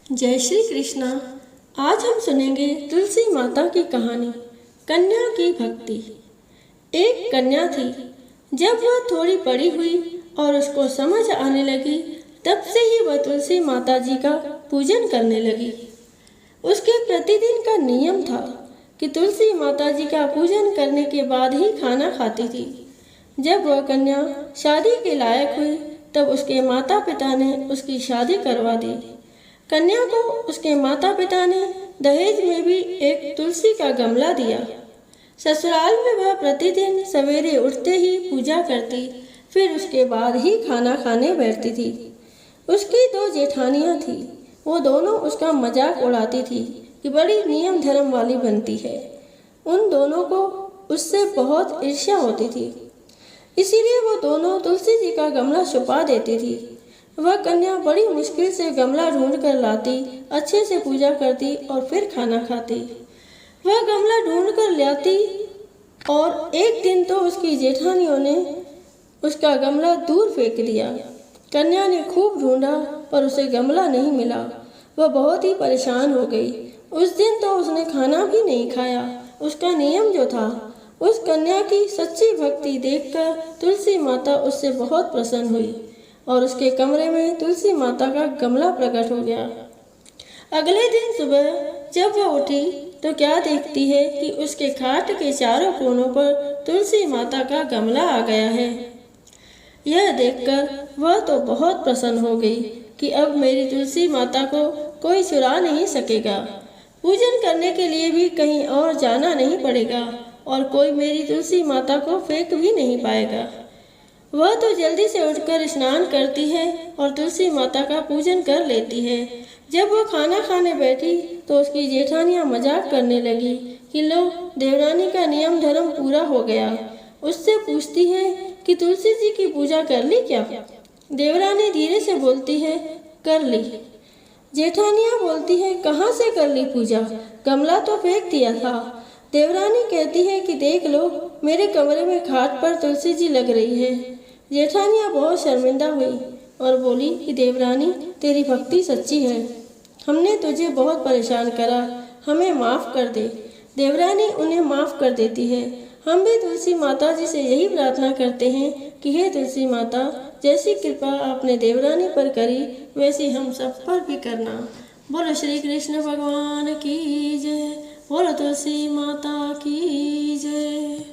जय श्री कृष्णा। आज हम सुनेंगे तुलसी माता की कहानी, कन्या की भक्ति। एक कन्या थी। जब वह थोड़ी बड़ी हुई और उसको समझ आने लगी, तब से ही वह तुलसी माता जी का पूजन करने लगी। उसके प्रतिदिन का नियम था कि तुलसी माता जी का पूजन करने के बाद ही खाना खाती थी। जब वह कन्या शादी के लायक हुई, तब उसके माता पिता ने उसकी शादी करवा दी। कन्या को उसके माता पिता ने दहेज में भी एक तुलसी का गमला दिया। ससुराल में वह प्रतिदिन सवेरे उठते ही पूजा करती, फिर उसके बाद ही खाना खाने बैठती थी। उसकी दो जेठानियां थी। वो दोनों उसका मजाक उड़ाती थी कि बड़ी नियम धर्म वाली बनती है। उन दोनों को उससे बहुत ईर्ष्या होती थी, इसीलिए वो दोनों तुलसी जी का गमला छुपा देती थी। वह कन्या बड़ी मुश्किल से गमला ढूंढ कर लाती, अच्छे से पूजा करती और फिर खाना खाती। वह गमला ढूंढ कर लाती और एक दिन तो उसकी जेठानियों ने उसका गमला दूर फेंक दिया। कन्या ने खूब ढूंढा पर उसे गमला नहीं मिला। वह बहुत ही परेशान हो गई। उस दिन तो उसने खाना भी नहीं खाया। उसका नियम जो था, उस कन्या की सच्ची भक्ति देखकर तुलसी माता उससे बहुत प्रसन्न हुई और उसके कमरे में तुलसी माता का गमला प्रकट हो गया। अगले दिन सुबह जब वह उठी तो क्या देखती है कि उसके खाट के चारों कोनों पर तुलसी माता का गमला आ गया है। यह देखकर वह तो बहुत प्रसन्न हो गई कि अब मेरी तुलसी माता को कोई चुरा नहीं सकेगा। पूजन करने के लिए भी कहीं और जाना नहीं पड़ेगा और कोई मेरी तुलसी माता को फेंक भी नहीं पाएगा। वह तो जल्दी से उठकर स्नान करती है और तुलसी माता का पूजन कर लेती है। जब वह खाना खाने बैठी तो उसकी जेठानियां मजाक करने लगी कि लो, देवरानी का नियम धर्म पूरा हो गया। उससे पूछती है कि तुलसी जी की पूजा कर ली क्या? देवरानी धीरे से बोलती है, कर ली। जेठानियां बोलती है, कहाँ से कर ली पूजा? गमला तो फेंक दिया था। देवरानी कहती है कि देख लो, मेरे कमरे में खाट पर तुलसी जी लग रही है। जेठानियां बहुत शर्मिंदा हुई और बोली कि देवरानी, तेरी भक्ति सच्ची है। हमने तुझे बहुत परेशान करा, हमें माफ़ कर दे। देवरानी उन्हें माफ़ कर देती है। हम भी तुलसी माता जी से यही प्रार्थना करते हैं कि हे तुलसी माता, जैसी कृपा आपने देवरानी पर करी, वैसी हम सब पर भी करना। बोलो श्री कृष्ण भगवान की जय। बोलो तुलसी माता की जय।